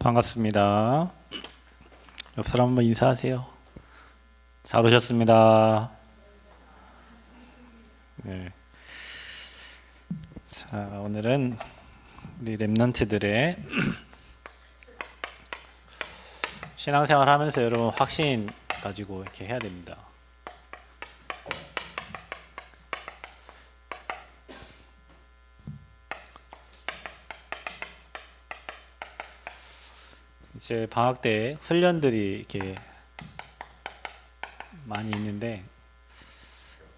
반갑습니다. 옆 사람 한번 인사하세요. 잘 오셨습니다. 네. 자, 오늘은 우리 랩런트들의 신앙생활 하면서 여러분 확신 가지고 이렇게 해야 됩니다. 이제 방학 때 훈련들이 이렇게 많이 있는데,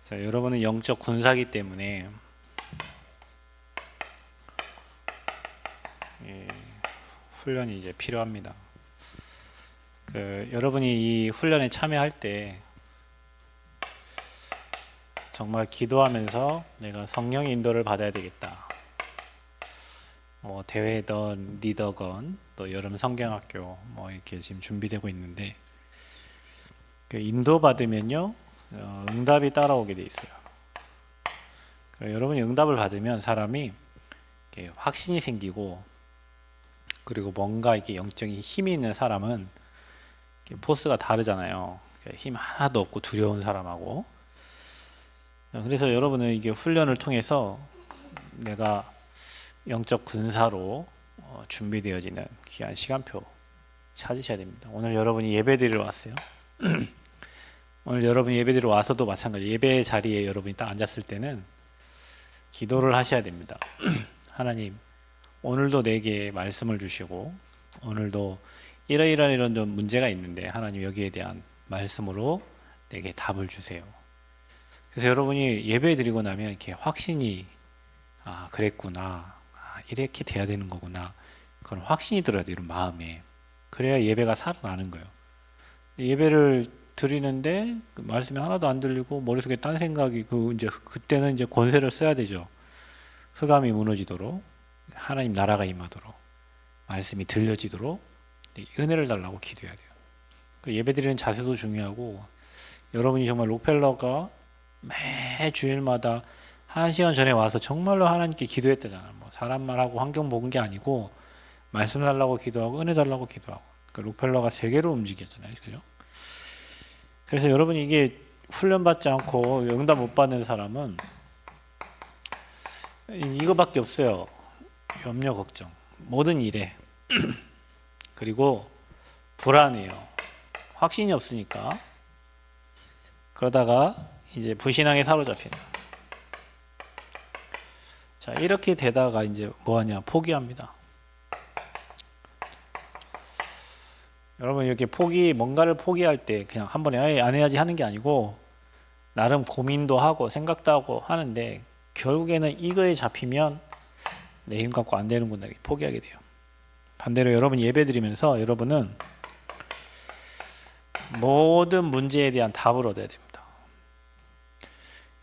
자, 여러분은 영적 군사기 때문에 훈련이 이제 필요합니다. 여러분이 이 훈련에 참여할 때 정말 기도하면서 내가 성령의 인도를 받아야 되겠다. 대회든 리더건 또 여름 성경학교 이렇게 지금 준비되고 있는데, 인도 받으면요 응답이 따라오게 돼 있어요. 여러분이 응답을 받으면 사람이 확신이 생기고, 그리고 뭔가 이렇게 영적인 힘이 있는 사람은 포스가 다르잖아요. 힘 하나도 없고 두려운 사람하고. 그래서 여러분은 이게 훈련을 통해서 내가 영적 군사로 준비되어지는 귀한 시간표 찾으셔야 됩니다. 오늘 여러분이 예배 드리러 왔어요. 오늘 여러분이 예배 드리러 와서도 마찬가지. 예배 자리에 여러분이 딱 앉았을 때는 기도를 하셔야 됩니다. 하나님, 오늘도 내게 말씀을 주시고, 오늘도 이런 좀 문제가 있는데 하나님 여기에 대한 말씀으로 내게 답을 주세요. 그래서 여러분이 예배 드리고 나면 이렇게 확신이 그랬구나, 이렇게 돼야 되는 거구나, 그런 확신이 들어야 돼요. 이런 마음에. 그래야 예배가 살아나는 거예요. 예배를 드리는데 말씀이 하나도 안 들리고 머릿속에 딴 생각이 그때는 이제 권세를 써야 되죠. 흑암이 무너지도록, 하나님 나라가 임하도록, 말씀이 들려지도록 은혜를 달라고 기도해야 돼요. 예배 드리는 자세도 중요하고, 여러분이 정말 록펠러가 매 주일마다 1시간 전에 와서 정말로 하나님께 기도했다잖아요. 사람 말하고 환경 보는 게 아니고 말씀 달라고 기도하고 은혜 달라고 기도하고. 록펠러가 세계로 움직였잖아요. 그죠? 그래서 여러분이 이게 훈련받지 않고 응답 못 받는 사람은 이거밖에 없어요. 염려, 걱정, 모든 일에. 그리고 불안해요. 확신이 없으니까. 그러다가 이제 불신앙에 사로잡히는. 자, 이렇게 되다가 이제 뭐하냐? 포기합니다. 여러분, 이렇게 뭔가를 포기할 때 그냥 한 번에 아예 안 해야지 하는 게 아니고, 나름 고민도 하고 생각도 하고 하는데, 결국에는 이거에 잡히면 내 힘 갖고 안 되는구나, 이렇게 포기하게 돼요. 반대로 여러분 예배 드리면서 여러분은 모든 문제에 대한 답을 얻어야 됩니다.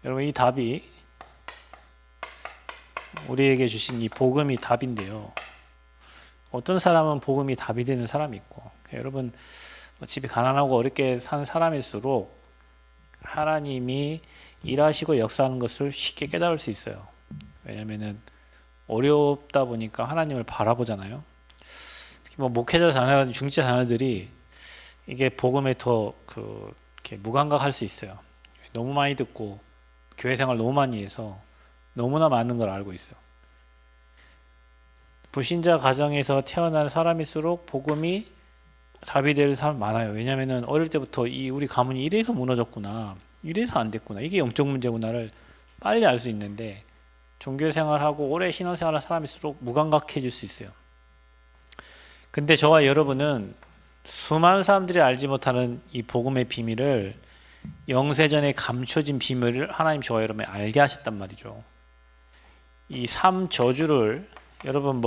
여러분, 이 답이 우리에게 주신 이 복음이 답인데요. 어떤 사람은 복음이 답이 되는 사람이 있고, 여러분 집이 가난하고 어렵게 사는 사람일수록 하나님이 일하시고 역사하는 것을 쉽게 깨달을 수 있어요. 왜냐면은 어렵다 보니까 하나님을 바라보잖아요. 특히 목회자 자녀라든지 중직자 자녀들이 이게 복음에 더 이렇게 무감각할 수 있어요. 너무 많이 듣고 교회 생활 너무 많이 해서 너무나 많은 걸 알고 있어요. 불신자 가정에서 태어난 사람일수록 복음이 답이 될 사람 많아요. 왜냐면은 어릴 때부터 우리 가문이 이래서 무너졌구나, 이래서 안 됐구나, 이게 영적 문제구나를 빨리 알 수 있는데, 종교 생활하고 오래 신앙 생활한 사람일수록 무감각해질 수 있어요. 근데 저와 여러분은 수많은 사람들이 알지 못하는 이 복음의 비밀을, 영세전에 감춰진 비밀을 하나님 저와 여러분이 알게 하셨단 말이죠. 이 3저주를 여러분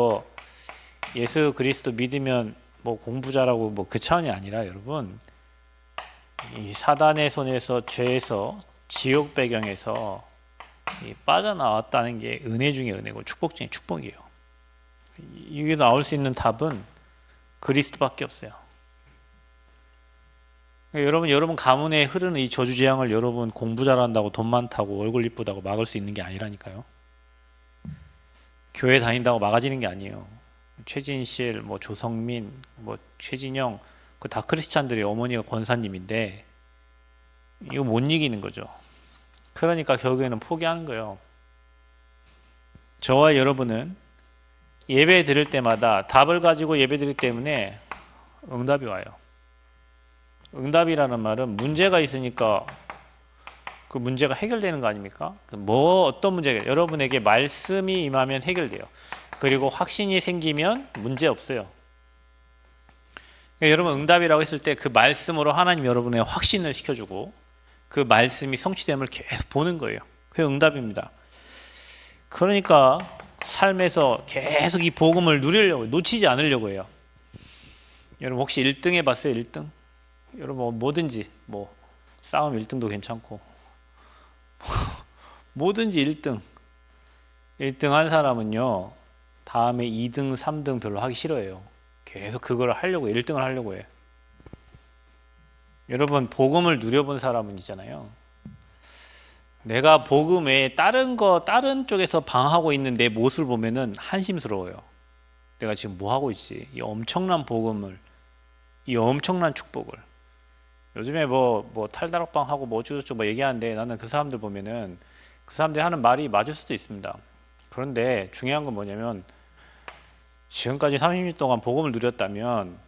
예수 그리스도 믿으면 공부 잘하고 그 차원이 아니라, 여러분 이 사단의 손에서, 죄에서, 지옥 배경에서 빠져나왔다는 게 은혜 중에 은혜고 축복 중에 축복이에요. 이게 나올 수 있는 답은 그리스도밖에 없어요. 여러분 가문에 흐르는 이 저주 재앙을 여러분 공부 잘한다고, 돈 많다고, 얼굴 이쁘다고 막을 수 있는 게 아니라니까요. 교회 다닌다고 막아지는 게 아니에요. 최진실, 뭐 조성민, 뭐 최진영, 그 다 크리스찬들이 어머니가 권사님인데 이거 못 이기는 거죠. 그러니까 결국에는 포기하는 거예요. 저와 여러분은 예배 드릴 때마다 답을 가지고 예배 드리기 때문에 응답이 와요. 응답이라는 말은 문제가 있으니까 그 문제가 해결되는 거 아닙니까? 뭐 어떤 문제가 여러분에게 말씀이 임하면 해결돼요. 그리고 확신이 생기면 문제 없어요. 그러니까 여러분 응답이라고 했을 때 그 말씀으로 하나님 여러분의 확신을 시켜주고 그 말씀이 성취됨을 계속 보는 거예요. 그게 응답입니다. 그러니까 삶에서 계속 이 복음을 누리려고 놓치지 않으려고 해요. 여러분 혹시 1등 해봤어요? 1등? 여러분 뭐든지 뭐 싸움 1등도 괜찮고 뭐든지 1등 한 사람은요 다음에 2등 3등 별로 하기 싫어해요. 계속 그걸 하려고 1등을 하려고 해요. 여러분 복음을 누려본 사람은 있잖아요. 내가 복음 외에 다른 쪽에서 방하고 있는 내 모습을 보면은 한심스러워요. 내가 지금 뭐 하고 있지? 이 엄청난 복음을, 이 엄청난 축복을. 요즘에 뭐 탈다락방 하고 뭐 어쩌고저쩌고 뭐 얘기하는데 나는 그 사람들 보면은 그 사람들이 하는 말이 맞을 수도 있습니다. 그런데 중요한 건 뭐냐면 지금까지 30년 동안 복음을 누렸다면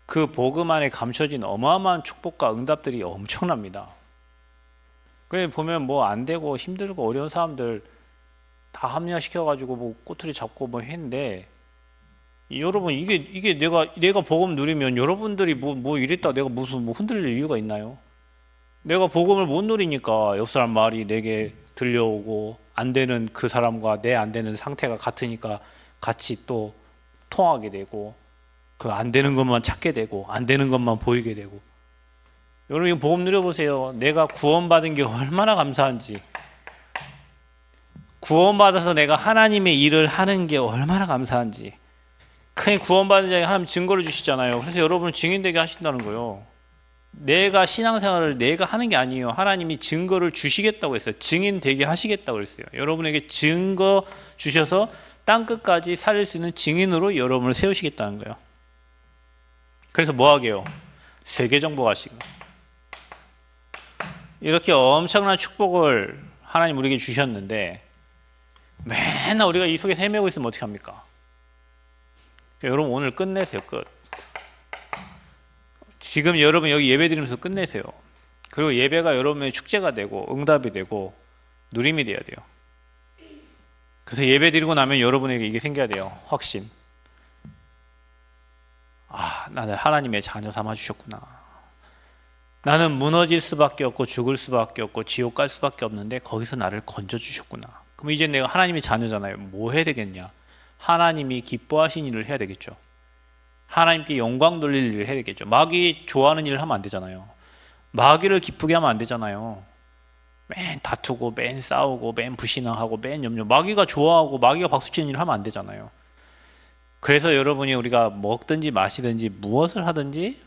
그 복음 안에 감춰진 어마어마한 축복과 응답들이 엄청납니다. 그래 보면 뭐 안 되고 힘들고 어려운 사람들 다 합리화시켜가지고 뭐 꼬투리 잡고 뭐 했는데 여러분 이게 내가 복음 누리면 여러분들이 뭐 이랬다 내가 무슨 뭐 흔들릴 이유가 있나요? 내가 복음을 못 누리니까 옆 사람 말이 내게 들려오고 안 되는 그 사람과 내 안 되는 상태가 같으니까 같이 또 통하게 되고 그 안 되는 것만 찾게 되고 안 되는 것만 보이게 되고 여러분 이거 복음 누려보세요. 내가 구원받은 게 얼마나 감사한지 구원받아서 내가 하나님의 일을 하는 게 얼마나 감사한지 그 구원받은 자에게 하나님 증거를 주시잖아요. 그래서 여러분을 증인되게 하신다는 거예요. 내가 신앙생활을 내가 하는 게 아니에요. 하나님이 증거를 주시겠다고 했어요. 증인되게 하시겠다고 그랬어요. 여러분에게 증거 주셔서 땅끝까지 살릴 수 있는 증인으로 여러분을 세우시겠다는 거예요. 그래서 뭐 하게요? 세계 정복하시고 이렇게 엄청난 축복을 하나님 우리에게 주셨는데 맨날 우리가 이 속에서 헤매고 있으면 어떻게 합니까? 여러분 오늘 끝내세요. 끝. 지금 여러분 여기 예배 드리면서 끝내세요. 그리고 예배가 여러분의 축제가 되고 응답이 되고 누림이 돼야 돼요. 그래서 예배 드리고 나면 여러분에게 이게 생겨야 돼요. 확신. 아, 나를 하나님의 자녀 삼아 주셨구나. 나는 무너질 수밖에 없고 죽을 수밖에 없고 지옥 갈 수밖에 없는데 거기서 나를 건져 주셨구나. 그럼 이제 내가 하나님의 자녀잖아요. 뭐 해야 되겠냐? 하나님이 기뻐하신 일을 해야 되겠죠. 하나님께 영광 돌릴 일을 해야 되겠죠. 마귀 좋아하는 일을 하면 안 되잖아요. 마귀를 기쁘게 하면 안 되잖아요. 맨 다투고 맨 싸우고 맨 불신앙하고 맨 염려. 마귀가 좋아하고 마귀가 박수치는 일을 하면 안 되잖아요. 그래서 여러분이 우리가 먹든지 마시든지 무엇을 하든지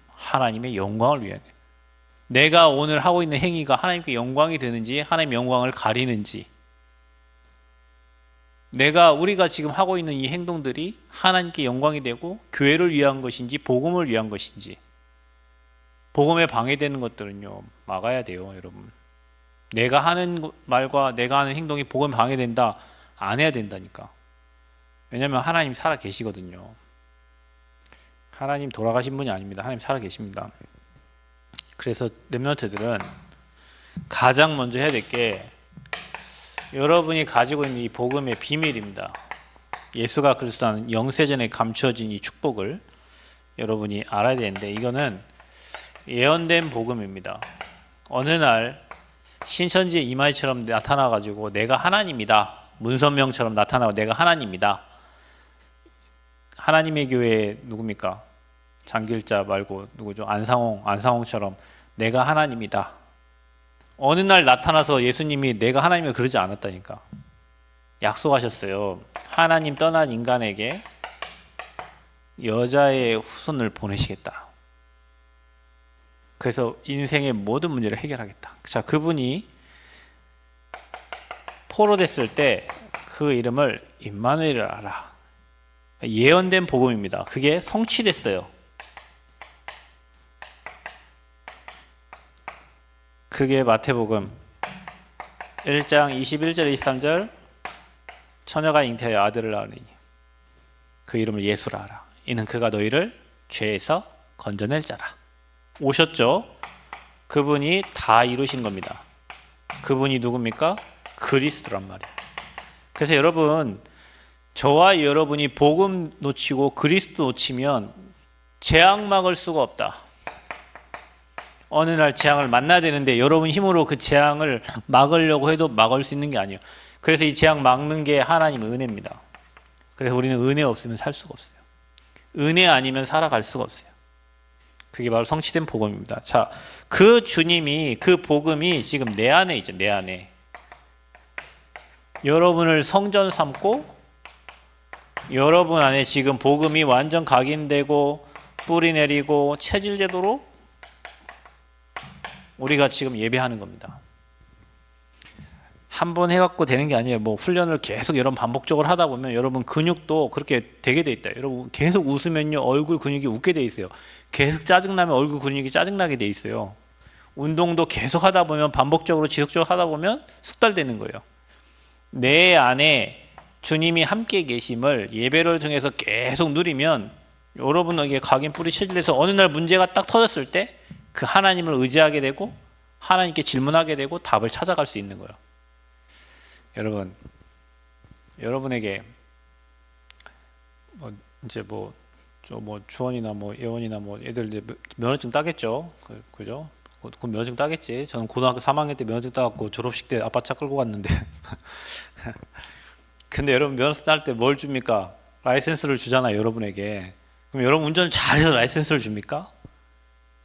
하나님의 영광을 위해 내가 오늘 하고 있는 행위가 하나님께 영광이 되는지 하나님의 영광을 가리는지 우리가 지금 하고 있는 이 행동들이 하나님께 영광이 되고 교회를 위한 것인지 복음을 위한 것인지 복음에 방해되는 것들은요 막아야 돼요. 여러분 내가 하는 말과 내가 하는 행동이 복음에 방해된다 안 해야 된다니까. 왜냐하면 하나님 살아 계시거든요. 하나님 돌아가신 분이 아닙니다. 하나님 살아 계십니다. 그래서 렘넌트들은 가장 먼저 해야 될 게 여러분이 가지고 있는 이 복음의 비밀입니다. 예수가 그리스도는 영세전에 감추어진 이 축복을 여러분이 알아야 되는데 이거는 예언된 복음입니다. 어느 날 신천지의 이마이처럼 나타나가지고 내가 하나님이다. 문선명처럼 나타나고 내가 하나님이다. 하나님의 교회 누굽니까? 장길자 말고 누구죠? 안상홍처럼 내가 하나님이다. 어느 날 나타나서 예수님이 내가 하나님을 그러지 않았다니까. 약속하셨어요. 하나님 떠난 인간에게 여자의 후손을 보내시겠다. 그래서 인생의 모든 문제를 해결하겠다. 자, 그분이 포로됐을 때 그 이름을 임마누엘을 알아. 예언된 복음입니다. 그게 성취됐어요. 그게 마태복음 1장 21절 23절 처녀가 잉태하여 아들을 낳으니 그 이름을 예수라 하라. 이는 그가 너희를 죄에서 건져낼 자라. 오셨죠? 그분이 다 이루신 겁니다. 그분이 누굽니까? 그리스도란 말이에요. 그래서 여러분, 저와 여러분이 복음 놓치고 그리스도 놓치면 재앙 막을 수가 없다. 어느 날 재앙을 만나야 되는데 여러분 힘으로 그 재앙을 막으려고 해도 막을 수 있는 게 아니에요. 그래서 이 재앙 막는 게 하나님의 은혜입니다. 그래서 우리는 은혜 없으면 살 수가 없어요. 은혜 아니면 살아갈 수가 없어요. 그게 바로 성취된 복음입니다. 자, 그 주님이, 그 복음이 지금 내 안에 있죠. 내 안에. 여러분을 성전 삼고 여러분 안에 지금 복음이 완전 각인되고 뿌리 내리고 체질 제도로 우리가 지금 예배하는 겁니다. 한 번 해갖고 되는 게 아니에요. 뭐 훈련을 계속 여러분 반복적으로 하다 보면 여러분 근육도 그렇게 되게 돼 있다. 여러분 계속 웃으면요 얼굴 근육이 웃게 돼 있어요. 계속 짜증나면 얼굴 근육이 짜증나게 돼 있어요. 운동도 계속 하다 보면 반복적으로 지속적으로 하다 보면 숙달되는 거예요. 내 안에 주님이 함께 계심을 예배를 통해서 계속 누리면 여러분에게 각인 뿌리 체질에서 어느 날 문제가 딱 터졌을 때 그 하나님을 의지하게 되고 하나님께 질문하게 되고 답을 찾아갈 수 있는 거예요. 여러분, 여러분에게 뭐 이제 뭐 주원이나 뭐 예원이나 뭐 애들 이제 면허증 따겠죠, 그죠? 곧 면허증 따겠지. 저는 고등학교 3학년 때 면허증 따갖고 졸업식 때 아빠 차 끌고 갔는데. 근데 여러분 면허증 딸 때 뭘 줍니까? 라이센스를 주잖아요, 여러분에게. 그럼 여러분 운전을 잘해서 라이센스를 줍니까?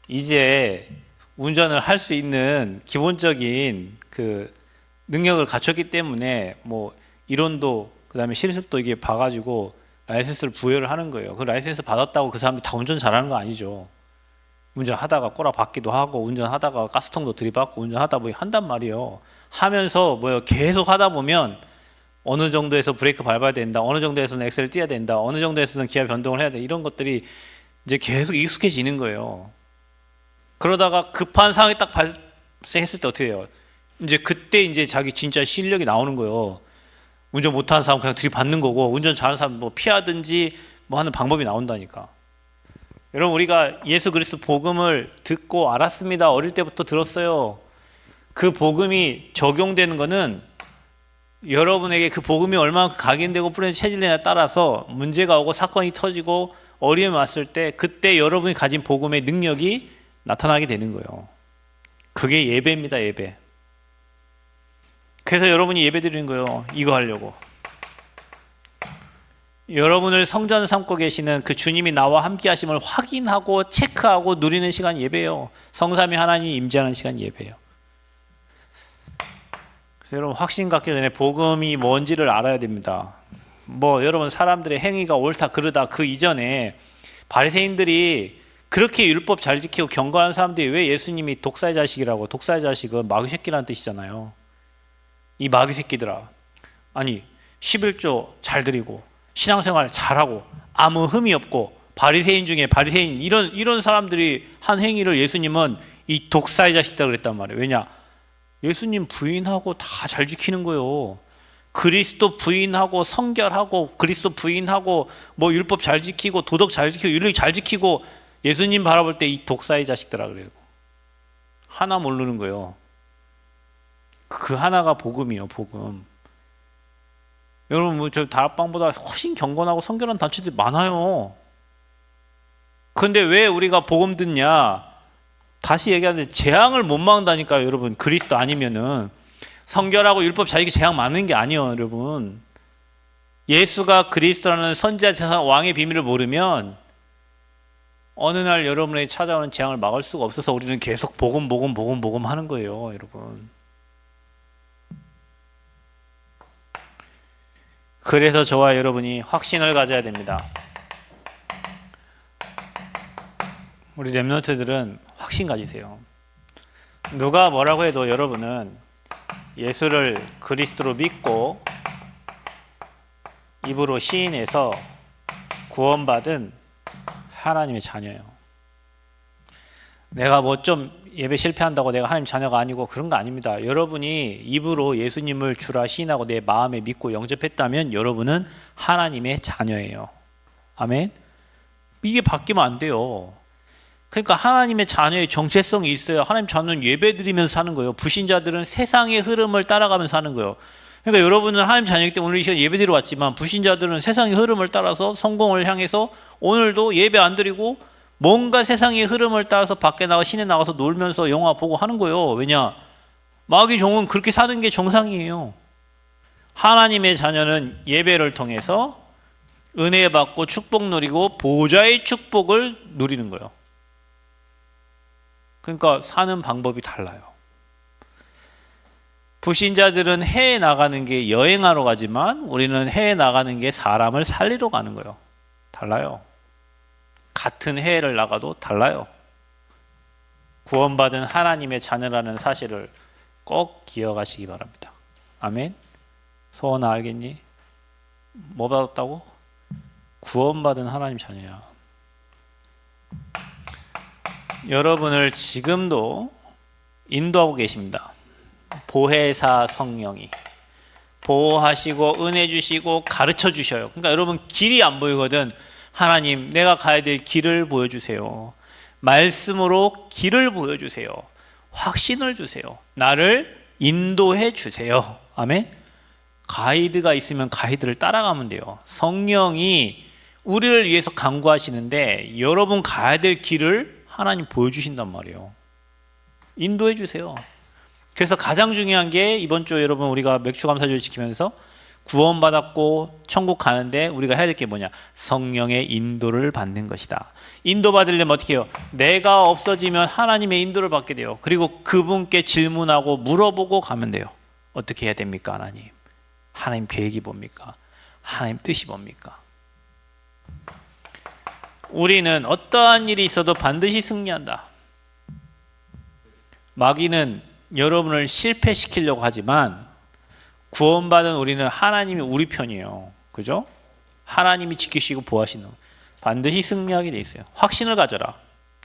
이제 운전을 할 수 있는 기본적인 그 능력을 갖췄기 때문에 뭐 이론도 그다음에 실습도 이게 봐가지고 라이센스를 부여를 하는 거예요. 그 라이센스 받았다고 그 사람이 다 운전 잘하는 거 아니죠. 운전하다가 꼬라 박기도 하고 운전하다가 가스통도 들이받고 운전하다 보니 한단 말이에요. 하면서 뭐요 계속 하다 보면 어느 정도에서 브레이크 밟아야 된다, 어느 정도에서는 엑셀을 띄어야 된다, 어느 정도에서는 기아 변동을 해야 돼, 이런 것들이 이제 계속 익숙해지는 거예요. 그러다가 급한 상황이 딱 발생했을 때 어떻게 해요? 이제 그때 이제 자기 진짜 실력이 나오는 거예요. 운전 못하는 사람 그냥 들이받는 거고 운전 잘하는 사람 뭐 피하든지 뭐 하는 방법이 나온다니까. 여러분, 우리가 예수 그리스도 복음을 듣고 알았습니다. 어릴 때부터 들었어요. 그 복음이 적용되는 거는 여러분에게 그 복음이 얼마나 각인되고 뿌려진 체질에 따라서 문제가 오고 사건이 터지고 어려움이 왔을 때 그때 여러분이 가진 복음의 능력이 나타나게 되는 거예요. 그게 예배입니다. 예배. 그래서 여러분이 예배 드리는 거예요. 이거 하려고. 여러분을 성전 삼고 계시는 그 주님이 나와 함께 하심을 확인하고 체크하고 누리는 시간 예배예요. 성삼위 하나님이 임재하는 시간 예배예요. 그래서 여러분 확신 갖기 전에 복음이 뭔지를 알아야 됩니다. 뭐 여러분 사람들의 행위가 옳다 그르다 그 이전에 바리새인들이 그렇게 율법 잘 지키고 경건한 사람들이 왜 예수님이 독사의 자식이라고, 독사의 자식은 마귀 새끼라는 뜻이잖아요. 이 마귀 새끼들아, 아니 11조 잘 드리고 신앙생활 잘하고 아무 흠이 없고 바리새인 중에 바리새인 이런 사람들이 한 행위를 예수님은 이 독사의 자식이다 그랬단 말이에요. 왜냐? 예수님 부인하고 다 잘 지키는 거예요. 그리스도 부인하고 성결하고 그리스도 부인하고 뭐 율법 잘 지키고 도덕 잘 지키고 윤리 잘 지키고 예수님 바라볼 때 이 독사의 자식들아 그래요. 하나 모르는 거예요. 그 하나가 복음이에요. 복음. 여러분 뭐 저 다락방보다 훨씬 경건하고 성결한 단체들이 많아요. 그런데 왜 우리가 복음 듣냐? 다시 얘기하는데 재앙을 못 막는다니까요. 여러분 그리스도 아니면은 성결하고 율법 자식이 재앙 막는 게 아니에요. 여러분 예수가 그리스도라는 선지자 제사 왕의 비밀을 모르면 어느 날 여러분에게 찾아오는 재앙을 막을 수가 없어서 우리는 계속 복음 하는 거예요. 여러분 그래서 저와 여러분이 확신을 가져야 됩니다. 우리 렘넌트들은 확신 가지세요. 누가 뭐라고 해도 여러분은 예수를 그리스도로 믿고 입으로 시인해서 구원받은 하나님의 자녀예요. 내가 뭐 좀 예배 실패한다고 내가 하나님 자녀가 아니고 그런 거 아닙니다. 여러분이 입으로 예수님을 주라 시인하고 내 마음에 믿고 영접했다면 여러분은 하나님의 자녀예요. 아멘. 이게 바뀌면 안 돼요. 그러니까 하나님의 자녀의 정체성이 있어요. 하나님 자녀는 예배드리면서 사는 거예요. 불신자들은 세상의 흐름을 따라가면서 사는 거예요. 그러니까 여러분은 하나님 자녀이기 때문에 오늘 이 시간 예배드리러 왔지만 불신자들은 세상의 흐름을 따라서 성공을 향해서 오늘도 예배 안 드리고 뭔가 세상의 흐름을 따라서 밖에 나가 시내 나가서 놀면서 영화 보고 하는 거예요. 왜냐? 마귀 종은 그렇게 사는 게 정상이에요. 하나님의 자녀는 예배를 통해서 은혜 받고 축복 누리고 보좌의 축복을 누리는 거예요. 그러니까 사는 방법이 달라요. 불신자들은 해외 나가는 게 여행하러 가지만 우리는 해외 나가는 게 사람을 살리러 가는 거예요. 달라요. 같은 해외를 나가도 달라요. 구원받은 하나님의 자녀라는 사실을 꼭 기억하시기 바랍니다. 아멘. 소원아 알겠니? 뭐 받았다고? 구원받은 하나님 자녀야. 여러분을 지금도 인도하고 계십니다. 보혜사 성령이 보호하시고 은혜 주시고 가르쳐 주셔요. 그러니까 여러분 길이 안 보이거든. 하나님 내가 가야 될 길을 보여주세요. 말씀으로 길을 보여주세요. 확신을 주세요. 나를 인도해 주세요. 아멘. 가이드가 있으면 가이드를 따라가면 돼요. 성령이 우리를 위해서 간구하시는데 여러분 가야 될 길을 하나님 보여주신단 말이에요. 인도해 주세요. 그래서 가장 중요한 게 이번 주 여러분 우리가 맥주 감사주를 지키면서 구원받았고 천국 가는데 우리가 해야 될 게 뭐냐? 성령의 인도를 받는 것이다. 인도 받으려면 어떻게 해요? 내가 없어지면 하나님의 인도를 받게 돼요. 그리고 그분께 질문하고 물어보고 가면 돼요. 어떻게 해야 됩니까? 하나님. 하나님 계획이 뭡니까? 하나님 뜻이 뭡니까? 우리는 어떠한 일이 있어도 반드시 승리한다. 마귀는 여러분을 실패시키려고 하지만 구원받은 우리는 하나님이 우리 편이에요. 그죠? 하나님이 지키시고 보호하시는 반드시 승리하게 돼 있어요. 확신을 가져라.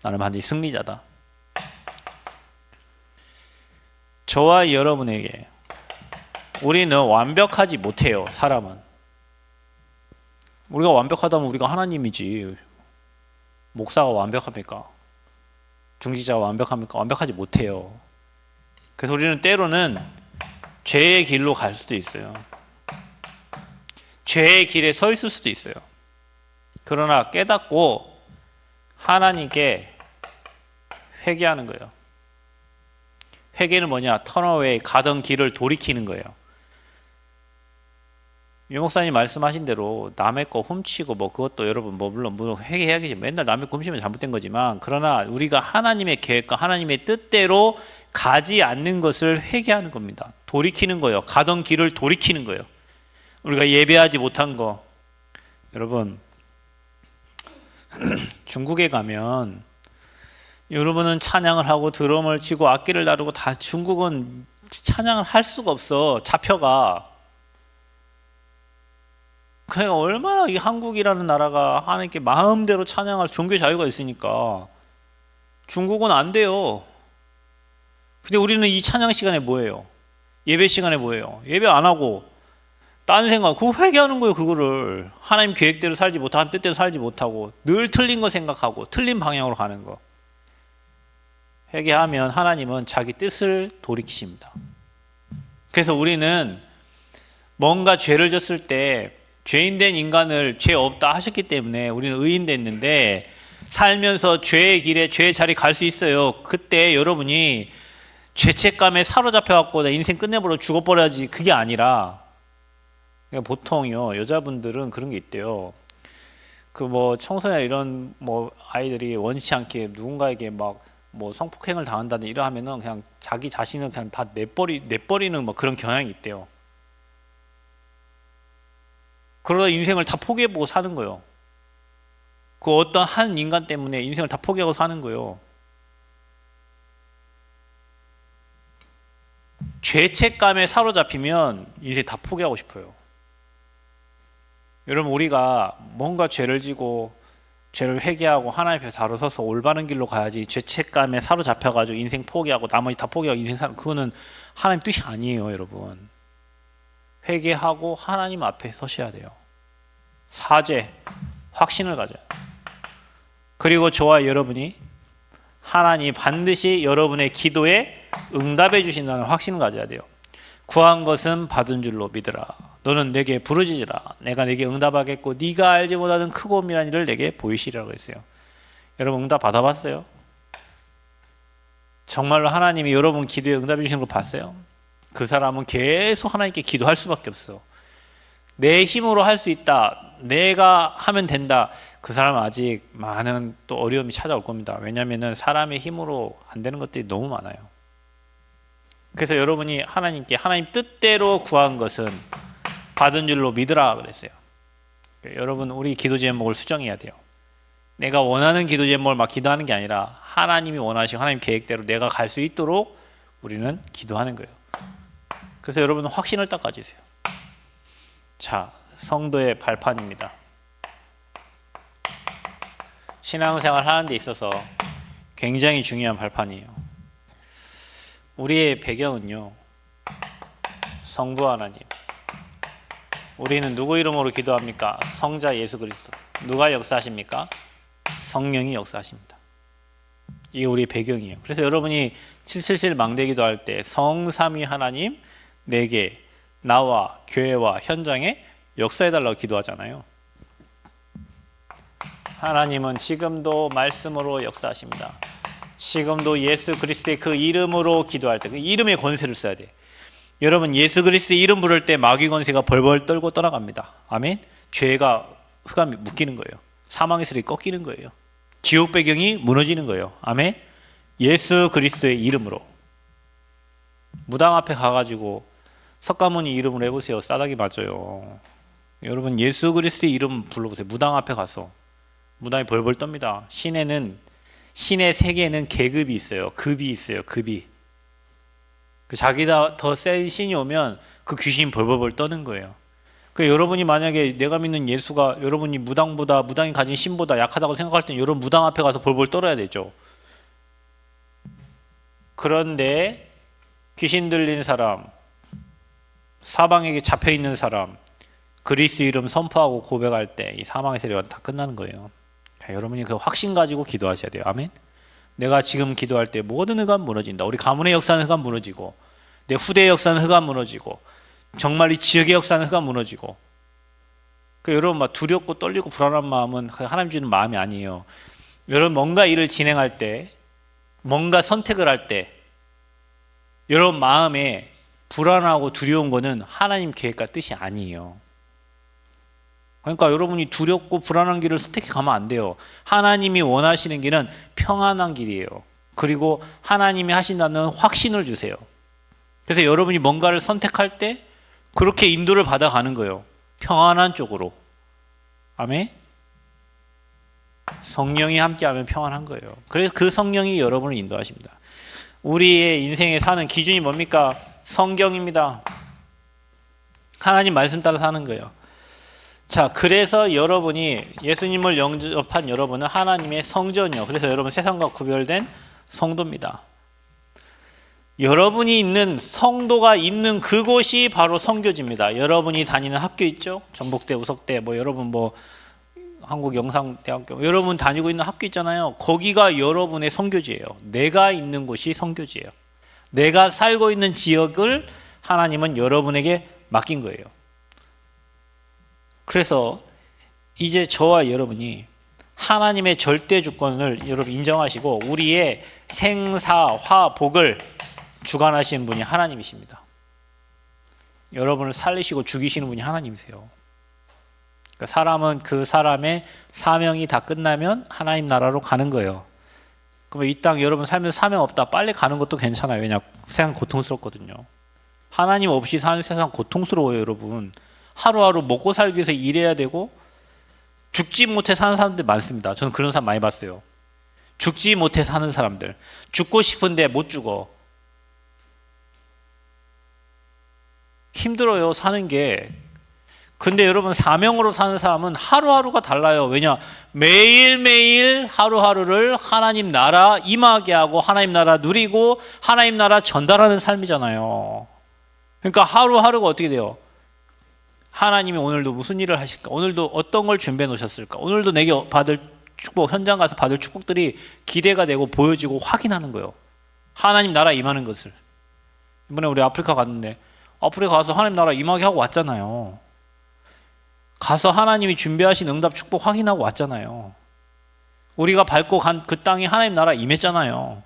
나는 반드시 승리자다. 저와 여러분에게 우리는 완벽하지 못해요. 사람은. 우리가 완벽하다면 우리가 하나님이지. 목사가 완벽합니까? 중지자가 완벽합니까? 완벽하지 못해요. 그래서 우리는 때로는 죄의 길로 갈 수도 있어요. 죄의 길에 서 있을 수도 있어요. 그러나 깨닫고 하나님께 회개하는 거예요. 회개는 뭐냐? 턴어웨이, 가던 길을 돌이키는 거예요. 유 목사님 말씀하신 대로 남의 거 훔치고 뭐 그것도 여러분 뭐 물론 회개해야겠지. 맨날 남의 거 훔치면 잘못된 거지만 그러나 우리가 하나님의 계획과 하나님의 뜻대로 가지 않는 것을 회개하는 겁니다. 돌이키는 거예요. 가던 길을 돌이키는 거예요. 우리가 예배하지 못한 거 여러분 중국에 가면 여러분은 찬양을 하고 드럼을 치고 악기를 다루고 다 중국은 찬양을 할 수가 없어. 잡혀가. 그러니까 얼마나 이 한국이라는 나라가 하나님께 마음대로 찬양할 종교 자유가 있으니까 중국은 안 돼요. 근데 우리는 이 찬양 시간에 뭐예요? 예배 시간에 뭐예요? 예배 안 하고 딴 생각, 그거 회개하는 거예요. 그거를 하나님 계획대로 살지 못하고 하나님 뜻대로 살지 못하고 늘 틀린 거 생각하고 틀린 방향으로 가는 거. 회개하면 하나님은 자기 뜻을 돌이키십니다. 그래서 우리는 뭔가 죄를 졌을 때 죄인된 인간을 죄 없다 하셨기 때문에 우리는 의인됐는데 살면서 죄의 길에 죄의 자리 갈 수 있어요. 그때 여러분이 죄책감에 사로잡혀갖고 내 인생 끝내버려 죽어버려야지 그게 아니라 그러니까 보통요 여자분들은 그런 게 있대요. 그 뭐 청소년 이런 뭐 아이들이 원치 않게 누군가에게 막 뭐 성폭행을 당한다든 이러하면은 그냥 자기 자신을 그냥 다 내버리는 뭐 그런 경향이 있대요. 그러다 인생을 다 포기해보고 사는 거예요. 그 어떤 한 인간 때문에 인생을 다 포기하고 사는 거예요. 죄책감에 사로잡히면 인생 다 포기하고 싶어요. 여러분, 우리가 뭔가 죄를 지고 죄를 회개하고 하나님 앞에 바로 서서 올바른 길로 가야지, 죄책감에 사로잡혀가지고 인생 포기하고 나머지 다 포기하고 인생 살, 그거는 하나님 뜻이 아니에요. 여러분, 회개하고 하나님 앞에 서셔야 돼요. 사죄, 확신을 가져요. 그리고 저와 여러분이 하나님이 반드시 여러분의 기도에 응답해 주신다는 확신을 가져야 돼요. 구한 것은 받은 줄로 믿으라. 너는 내게 부르짖으라. 내가 내게 응답하겠고 네가 알지 못하는 크고 미란 일을 내게 보이시리라고 했어요. 여러분, 응답 받아봤어요? 정말로 하나님이 여러분 기도에 응답해 주시는 거 봤어요? 그 사람은 계속 하나님께 기도할 수밖에 없어요. 내 힘으로 할 수 있다, 내가 하면 된다, 그 사람은 아직 많은 또 어려움이 찾아올 겁니다. 왜냐하면 사람의 힘으로 안 되는 것들이 너무 많아요. 그래서 여러분이 하나님께 하나님 뜻대로 구한 것은 받은 줄로 믿으라 그랬어요. 여러분, 우리 기도 제목을 수정해야 돼요. 내가 원하는 기도 제목을 막 기도하는 게 아니라 하나님이 원하시고 하나님 계획대로 내가 갈 수 있도록 우리는 기도하는 거예요. 그래서 여러분은 확신을 딱 가지세요. 자, 성도의 발판입니다. 신앙생활 하는 데 있어서 굉장히 중요한 발판이에요. 우리의 배경은요, 성부 하나님. 우리는 누구 이름으로 기도합니까? 성자 예수 그리스도. 누가 역사하십니까? 성령이 역사하십니다. 이게 우리의 배경이에요. 그래서 여러분이 777 망대 기도할 때 성삼위 하나님 내게, 나와 교회와 현장에 역사해달라고 기도하잖아요. 하나님은 지금도 말씀으로 역사하십니다. 지금도 예수 그리스도의 그 이름으로 기도할 때 그 이름의 권세를 써야 돼. 여러분, 예수 그리스도의 이름 부를 때 마귀 권세가 벌벌 떨고 떠나갑니다. 아멘. 죄가 흑암이 묶이는 거예요. 사망의 세력이 꺾이는 거예요. 지옥 배경이 무너지는 거예요. 아멘. 예수 그리스도의 이름으로. 무당 앞에 가가지고 석가모니 이름으로 해보세요. 싸다기 맞아요. 여러분, 예수 그리스도의 이름 불러보세요. 무당 앞에 가서 무당이 벌벌 떱니다. 신의 세계에는 계급이 있어요. 급이 있어요. 급이. 자기가 더 센 신이 오면 그 귀신이 벌벌벌 떠는 거예요. 그러니까 여러분이 만약에 내가 믿는 예수가 여러분이 무당이 가진 신보다 약하다고 생각할 때는 여러분 무당 앞에 가서 벌벌 떨어야 되죠. 그런데 귀신 들린 사람, 사방에게 잡혀 있는 사람, 그리스도 이름 선포하고 고백할 때 이 사망의 세력은 다 끝나는 거예요. 여러분이 그 확신 가지고 기도하셔야 돼요. 아멘. 내가 지금 기도할 때 모든 흑암 무너진다. 우리 가문의 역사는 흑암 무너지고, 내 후대의 역사는 흑암 무너지고, 정말 이 지역의 역사는 흑암 무너지고. 그 여러분 막 두렵고 떨리고 불안한 마음은 하나님 주는 마음이 아니에요. 여러분 뭔가 일을 진행할 때, 뭔가 선택을 할 때, 여러분 마음에 불안하고 두려운 거는 하나님 계획과 뜻이 아니에요. 그러니까 여러분이 두렵고 불안한 길을 선택해 가면 안 돼요. 하나님이 원하시는 길은 평안한 길이에요. 그리고 하나님이 하신다는 확신을 주세요. 그래서 여러분이 뭔가를 선택할 때 그렇게 인도를 받아가는 거예요. 평안한 쪽으로. 아멘. 성령이 함께하면 평안한 거예요. 그래서 그 성령이 여러분을 인도하십니다. 우리의 인생에 사는 기준이 뭡니까? 성경입니다. 하나님 말씀 따라 사는 거예요. 자, 그래서 여러분이 예수님을 영접한 여러분은 하나님의 성전이요. 그래서 여러분 세상과 구별된 성도입니다. 여러분이 있는 성도가 있는 그곳이 바로 성교지입니다. 여러분이 다니는 학교 있죠? 전북대, 우석대, 여러분 한국영상대학교, 여러분 다니고 있는 학교 있잖아요. 거기가 여러분의 성교지예요. 내가 있는 곳이 성교지예요. 내가 살고 있는 지역을 하나님은 여러분에게 맡긴 거예요. 그래서 이제 저와 여러분이 하나님의 절대 주권을 여러분 인정하시고 우리의 생사, 화, 복을 주관하시는 분이 하나님이십니다. 여러분을 살리시고 죽이시는 분이 하나님이세요. 그러니까 사람은 그 사람의 사명이 다 끝나면 하나님 나라로 가는 거예요. 그러면 이 땅 여러분 살면서 사명 없다, 빨리 가는 것도 괜찮아요. 왜냐, 세상 고통스럽거든요. 하나님 없이 사는 세상 고통스러워요. 여러분 하루하루 먹고 살기 위해서 일해야 되고 죽지 못해 사는 사람들 많습니다. 저는 그런 사람 많이 봤어요. 죽지 못해 사는 사람들, 죽고 싶은데 못 죽어. 힘들어요, 사는 게. 근데 여러분 사명으로 사는 사람은 하루하루가 달라요. 왜냐? 매일매일 하루하루를 하나님 나라 임하게 하고 하나님 나라 누리고 하나님 나라 전달하는 삶이잖아요. 그러니까 하루하루가 어떻게 돼요? 하나님이 오늘도 무슨 일을 하실까? 오늘도 어떤 걸 준비해 놓으셨을까? 오늘도 내게 받을 축복, 현장 가서 받을 축복들이 기대가 되고 보여지고 확인하는 거예요. 하나님 나라 임하는 것을. 이번에 우리 아프리카 갔는데 아프리카 가서 하나님 나라 임하게 하고 왔잖아요. 가서 하나님이 준비하신 응답 축복 확인하고 왔잖아요. 우리가 밟고 간 그 땅이 하나님 나라 임했잖아요.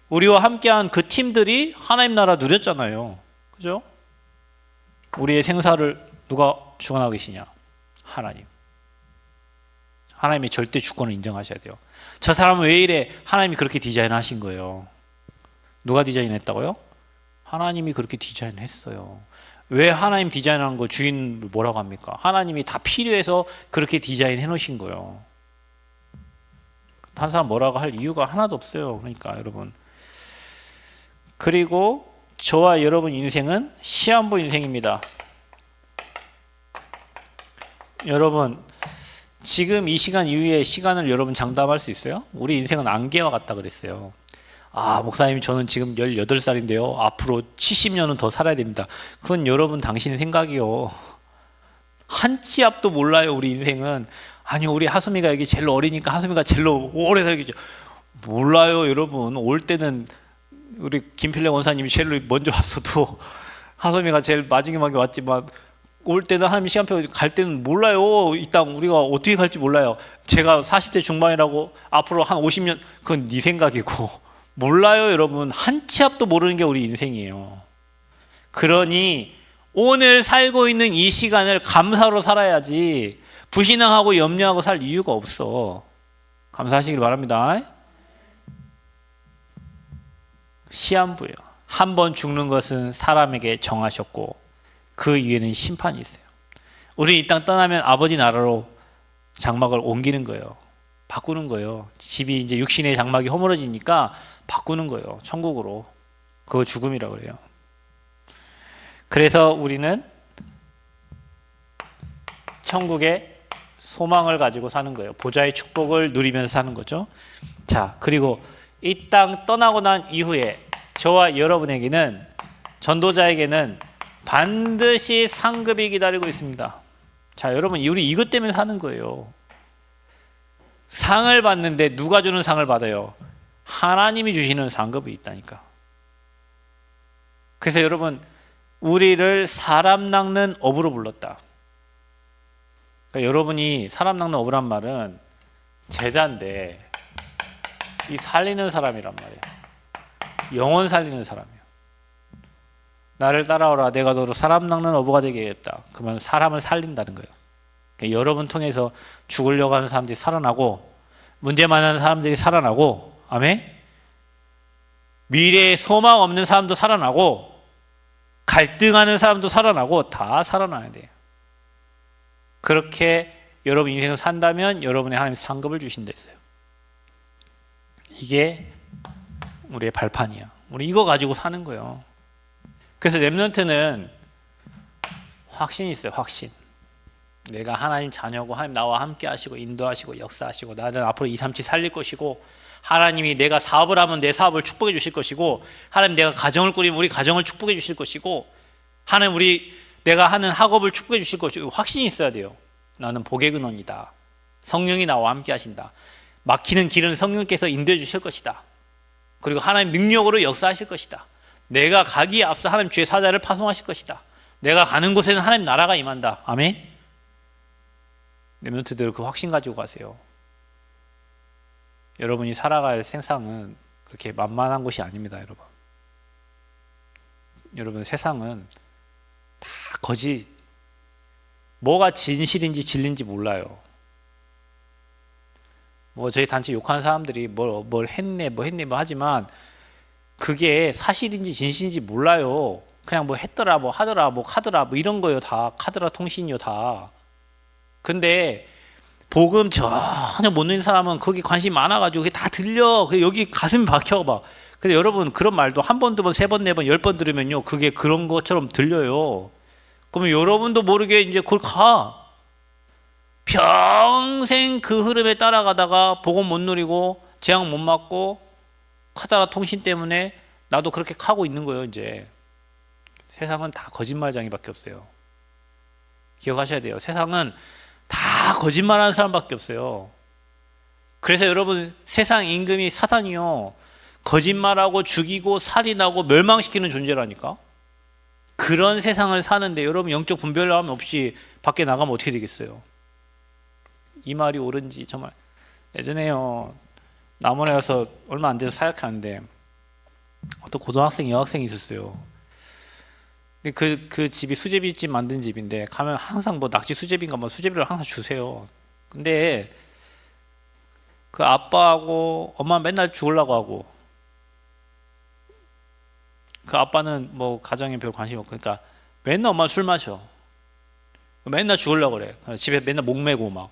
우리와 함께한 그 팀들이 하나님 나라 누렸잖아요. 그죠? 우리의 생사를 누가 주관하고 계시냐? 하나님. 하나님의 절대 주권을 인정하셔야 돼요. 저 사람은 왜 이래? 하나님이 그렇게 디자인하신 거예요. 누가 디자인했다고요? 하나님이 그렇게 디자인했어요. 왜 하나님 디자인한 거 주인 뭐라고 합니까? 하나님이 다 필요해서 그렇게 디자인해 놓으신 거예요. 한 사람 뭐라고 할 이유가 하나도 없어요. 그러니까 여러분. 그리고 저와 여러분 인생은 시한부 인생입니다. 여러분 지금 이 시간 이후에 시간을 여러분 장담할 수 있어요? 우리 인생은 안개와 같다 그랬어요. 아, 목사님 저는 지금 18살인데요. 앞으로 70년은 더 살아야 됩니다. 그건 여러분 당신 생각이요. 한 치 앞도 몰라요. 우리 인생은. 아니 우리 하수미가 여기 제일 어리니까 하수미가 제일 오래 살겠죠. 몰라요 여러분. 올 때는 우리 김필래 원사님이 제일 먼저 왔어도 하수미가 제일 마지막에 왔지만 올 때는 하나님 시간표 갈 때는 몰라요. 이 땅 우리가 어떻게 갈지 몰라요. 제가 40대 중반이라고 앞으로 한 50년 그건 네 생각이고 몰라요 여러분. 한 치 앞도 모르는 게 우리 인생이에요. 그러니 오늘 살고 있는 이 시간을 감사로 살아야지 불신앙하고 염려하고 살 이유가 없어. 감사하시길 바랍니다. 시한부예요. 한 번 죽는 것은 사람에게 정하셨고 그 이후에는 심판이 있어요. 우리 이 땅 떠나면 아버지 나라로 장막을 옮기는 거예요. 바꾸는 거예요. 집이 이제 육신의 장막이 허물어지니까 바꾸는 거예요. 천국으로. 그거 죽음이라고 그래요. 그래서 우리는 천국의 소망을 가지고 사는 거예요. 보좌의 축복을 누리면서 사는 거죠. 자, 그리고 이 땅 떠나고 난 이후에 저와 여러분에게는 전도자에게는 반드시 상급이 기다리고 있습니다. 자, 여러분 우리 이것 때문에 사는 거예요. 상을 받는데 누가 주는 상을 받아요? 하나님이 주시는 상급이 있다니까. 그래서 여러분 우리를 사람 낚는 어부로 불렀다. 그러니까 여러분이 사람 낚는 어부란 말은 제자인데 이 살리는 사람이란 말이에요. 영혼 살리는 사람이에요. 나를 따라오라 내가 너로 사람 낚는 어부가 되게 하겠다. 그러면 사람을 살린다는 거예요. 그러니까 여러분 통해서 죽으려고 하는 사람들이 살아나고 문제 많은 사람들이 살아나고 아멘? 미래에 소망 없는 사람도 살아나고 갈등하는 사람도 살아나고 다 살아나야 돼요. 그렇게 여러분 인생을 산다면 여러분의 하나님 상급을 주신다 했어요. 이게 우리의 발판이야. 우리 이거 가지고 사는 거예요. 그래서 렘넌트는 확신이 있어요. 확신. 내가 하나님 자녀고 하나님 나와 함께 하시고 인도하시고 역사하시고 나는 앞으로 2, 3치 살릴 것이고 하나님이 내가 사업을 하면 내 사업을 축복해 주실 것이고 하나님 내가 가정을 꾸리면 우리 가정을 축복해 주실 것이고 하나님 내가 하는 학업을 축복해 주실 것이고 확신이 있어야 돼요. 나는 복의 근원이다. 성령이 나와 함께 하신다. 막히는 길은 성령께서 인도해 주실 것이다. 그리고 하나님 능력으로 역사하실 것이다. 내가 가기에 앞서 하나님 주의 사자를 파송하실 것이다. 내가 가는 곳에는 하나님 나라가 임한다. 아멘. 렘넌트들 그 확신 가지고 가세요. 여러분이 살아갈 세상은 그렇게 만만한 곳이 아닙니다. 여러분 세상은 다 거짓. 뭐가 진실인지 진리인지 몰라요. 뭐 저희 단체 욕하는 사람들이 뭘 했네 하지만 그게 사실인지 진실인지 몰라요. 그냥 뭐 했더라 뭐 하더라 뭐 카더라 뭐 이런 거요. 다 카드라 통신이요 다. 근데 복음 전혀 못 듣는 사람은 거기 관심이 많아가지고 그게 다 들려. 여기 가슴이 박혀봐. 근데 여러분 그런 말도 한 번, 두 번, 세 번, 네 번, 10번 들으면요 그게 그런 것처럼 들려요. 그러면 여러분도 모르게 이제 그걸 가. 평생 그 흐름에 따라가다가 복음 못 누리고 재앙 못 맞고 카다라 통신 때문에 나도 그렇게 가고 있는 거예요. 이제 세상은 다 거짓말장이밖에 없어요. 기억하셔야 돼요. 세상은 다 거짓말하는 사람밖에 없어요. 그래서 여러분, 세상 임금이 사단이요, 거짓말하고 죽이고 살인하고 멸망시키는 존재라니까. 그런 세상을 사는데 여러분, 영적 분별함 없이 밖에 나가면 어떻게 되겠어요? 이 말이 옳은지. 정말 예전에요, 남원에 가서 얼마 안 돼서 사역하는데 어떤 고등학생, 여학생이 있었어요. 근데 그 집이 수제비집 만든 집인데 가면 항상 뭐 낙지 수제비인가 뭐 수제비를 항상 주세요. 근데 그 아빠하고 엄마 맨날 죽으려고 하고, 그 아빠는 뭐 가정에 별 관심 없고, 그러니까 맨날 엄마 술 마셔. 맨날 죽으려고 그래. 집에 맨날 목매고 막.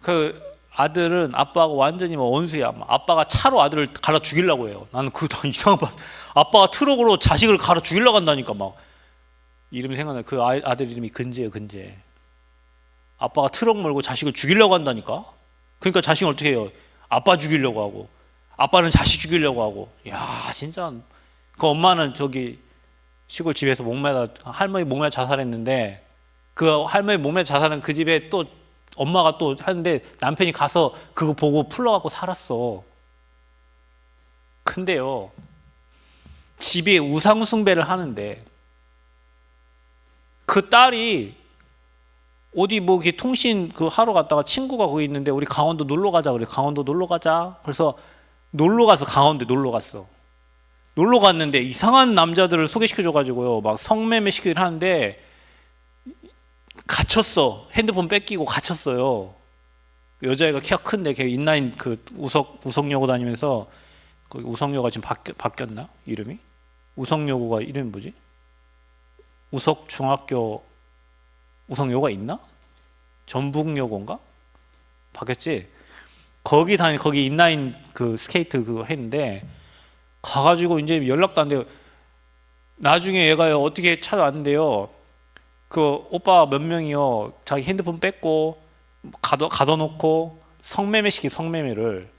그 아들은 아빠하고 완전히 뭐 원수야. 아빠가 차로 아들을 갈아 죽이려고 해요. 나는 그거 다 이상한 거 봤어. 아빠가 트럭으로 자식을 갈아 죽이려고 한다니까. 막 이름이 생각나요. 그 아들 이름이 근재예요. 근재. 아빠가 트럭 몰고 자식을 죽이려고 한다니까. 그러니까 자식은 어떻게 해요? 아빠 죽이려고 하고, 아빠는 자식 죽이려고 하고. 야, 진짜. 그 엄마는 저기 시골 집에서 할머니 목매다 자살했는데, 그 할머니 목매다 자살한 그 집에 또 엄마가 또 하는데 남편이 가서 그거 보고 풀러갖고 살았어. 근데요, 집에 우상 숭배를 하는데 그 딸이 어디 뭐 통신 그 하러 갔다가 친구가 거기 있는데 우리 강원도 놀러 가자 그래. 강원도 놀러 가자. 그래서 놀러 가서 강원도 놀러 갔어. 놀러 갔는데 이상한 남자들을 소개시켜줘가지고요, 막 성매매 시키긴 하는데 갇혔어. 핸드폰 뺏기고 갇혔어요. 여자애가 키가 큰데 걔 인라인 그 우석여고 다니면서, 그 우석여고가 지금 바뀌었나? 이름이? 우석여고가 이름이 뭐지? 우석중학교 우석여고가 있나? 전북여고인가? 바뀌었지? 거기 인라인 그 스케이트 그거 했는데 가가지고 이제 연락도 안 돼요. 나중에 얘가요, 어떻게 찾아왔는데요, 그 오빠 몇 명이요, 자기 핸드폰 뺏고 가둬놓고 성매매를,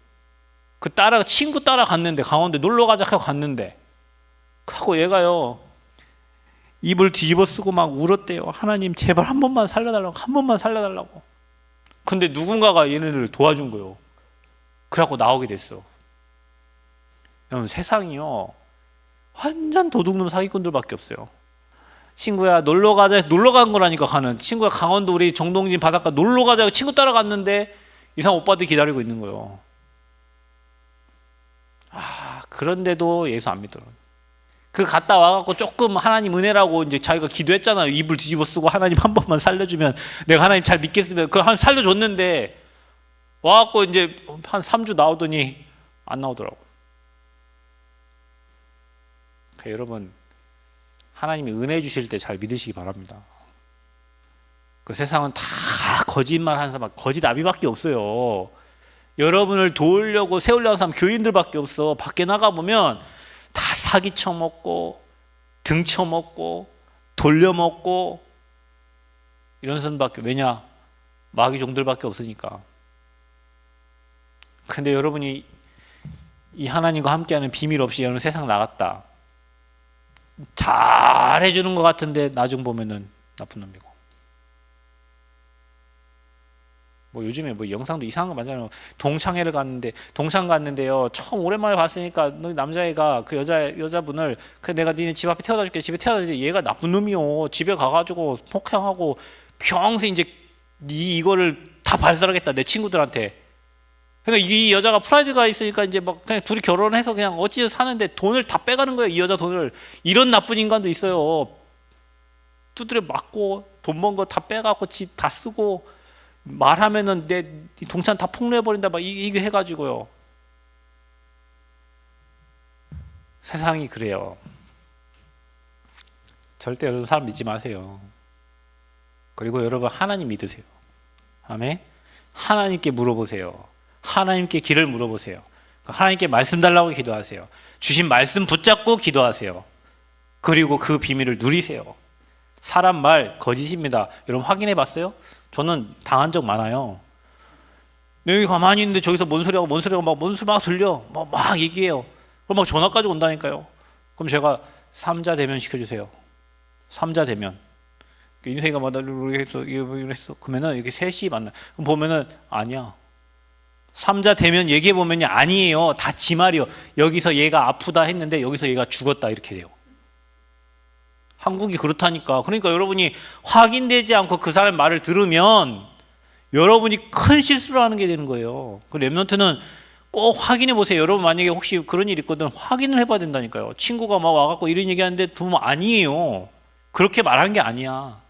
그 친구 따라갔는데, 강원도 놀러 가자 하고 갔는데, 하고 얘가요 입을 뒤집어 쓰고 막 울었대요. 하나님 제발 한 번만 살려달라고, 한 번만 살려달라고. 근데 누군가가 얘네를 도와준 거예요. 그래갖고 나오게 됐어. 여러분, 세상이요 완전 도둑놈 사기꾼들밖에 없어요. 친구야 놀러 가자, 놀러 간 거라니까. 가는 친구야 강원도 우리 정동진 바닷가 놀러 가자, 친구 따라갔는데 이상 오빠들 기다리고 있는 거예요. 그런데도 예수 안 믿더라고요. 그 갔다 와갖고 조금 하나님 은혜라고 이제 자기가 기도했잖아요. 입을 뒤집어 쓰고 하나님 한 번만 살려주면 내가 하나님 잘 믿겠으면, 그 한 살려줬는데 와갖고 이제 한 3주 나오더니 안 나오더라고. 그러니까 여러분, 하나님이 은혜 주실 때 잘 믿으시기 바랍니다. 그 세상은 다 거짓말 하는 사람, 거짓 나비밖에 없어요. 여러분을 도우려고 세우려는 사람 교인들밖에 없어. 밖에 나가보면 다 사기 쳐먹고 등 쳐먹고 돌려먹고 이런 사람밖에. 왜냐? 마귀 종들밖에 없으니까. 근데 여러분이 이 하나님과 함께하는 비밀 없이 여러분 세상 나갔다, 잘 해주는 것 같은데 나중 보면은 나쁜 놈이고. 뭐 요즘에 뭐 영상도 이상한 거 많잖아요. 동창 갔는데요, 처음 오랜만에 봤으니까 남자애가 그 여자분을, 그 내가 니네 집 앞에 태워다 줄게, 집에 태워다 줄게. 얘가 나쁜 놈이요. 집에 가가지고 폭행하고 평생 이제 이거를 다 발설하겠다 내 친구들한테. 그러니까 이 여자가 프라이드가 있으니까 이제 막 그냥 둘이 결혼해서 그냥 어찌 사는데 돈을 다 빼가는 거예요, 이 여자 돈을. 이런 나쁜 인간도 있어요. 두드려 맞고 돈 번 거 다 빼갖고 집 다 쓰고, 말하면은 내 동창 다 폭로해버린다 막 이게 해가지고요. 세상이 그래요. 절대 여러분 사람 믿지 마세요. 그리고 여러분 하나님 믿으세요. 아멘. 하나님께 물어보세요. 하나님께 길을 물어보세요. 하나님께 말씀 달라고 기도하세요. 주신 말씀 붙잡고 기도하세요. 그리고 그 비밀을 누리세요. 사람 말 거짓입니다. 여러분 확인해 봤어요? 저는 당한 적 많아요. 여기 가만히 있는데 저기서 뭔 소리하고 뭔 소리가 뭔 소리 막 들려. 막 얘기해요. 그럼 막 전화까지 온다니까요. 그럼 제가 삼자 대면 시켜주세요. 삼자 대면. 인생이가 막 이랬어. 그러면은 이렇게 셋이 만나. 그럼 보면은 아니야. 삼자 대면 얘기해 보면요 아니에요. 다 지 말이요. 여기서 얘가 아프다 했는데 여기서 얘가 죽었다 이렇게 돼요. 한국이 그렇다니까. 그러니까 여러분이 확인되지 않고 그 사람의 말을 들으면 여러분이 큰 실수를 하는 게 되는 거예요. 그 랩넌트는 꼭 확인해 보세요. 여러분 만약에 혹시 그런 일 있거든 확인을 해봐야 된다니까요. 친구가 막 와갖고 이런 얘기하는데 보면 아니에요. 그렇게 말한 게 아니야.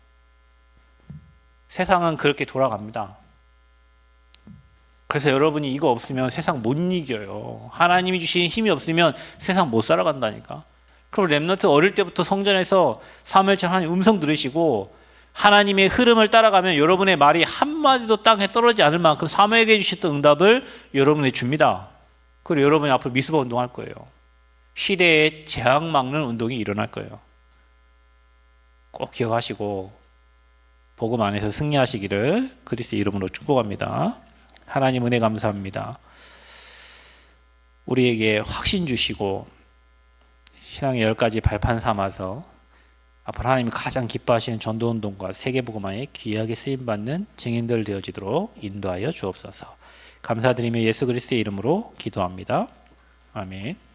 세상은 그렇게 돌아갑니다. 그래서 여러분이 이거 없으면 세상 못 이겨요. 하나님이 주신 힘이 없으면 세상 못 살아간다니까. 그럼 랩넌트 어릴 때부터 성전에서 사무엘처럼 하나님 음성 들으시고 하나님의 흐름을 따라가면 여러분의 말이 한마디도 땅에 떨어지지 않을 만큼 사무엘에게 주셨던 응답을 여러분에게 줍니다. 그리고 여러분이 앞으로 미스바 운동할 거예요. 시대에 재앙 막는 운동이 일어날 거예요. 꼭 기억하시고 복음 안에서 승리하시기를 그리스도의 이름으로 축복합니다. 하나님 은혜 감사합니다. 우리에게 확신 주시고 신앙의 10가지 발판 삼아서 앞으로 하나님이 가장 기뻐하시는 전도운동과 세계복음화에 귀하게 쓰임받는 증인들 되어지도록 인도하여 주옵소서. 감사드리며 예수 그리스도의 이름으로 기도합니다. 아멘.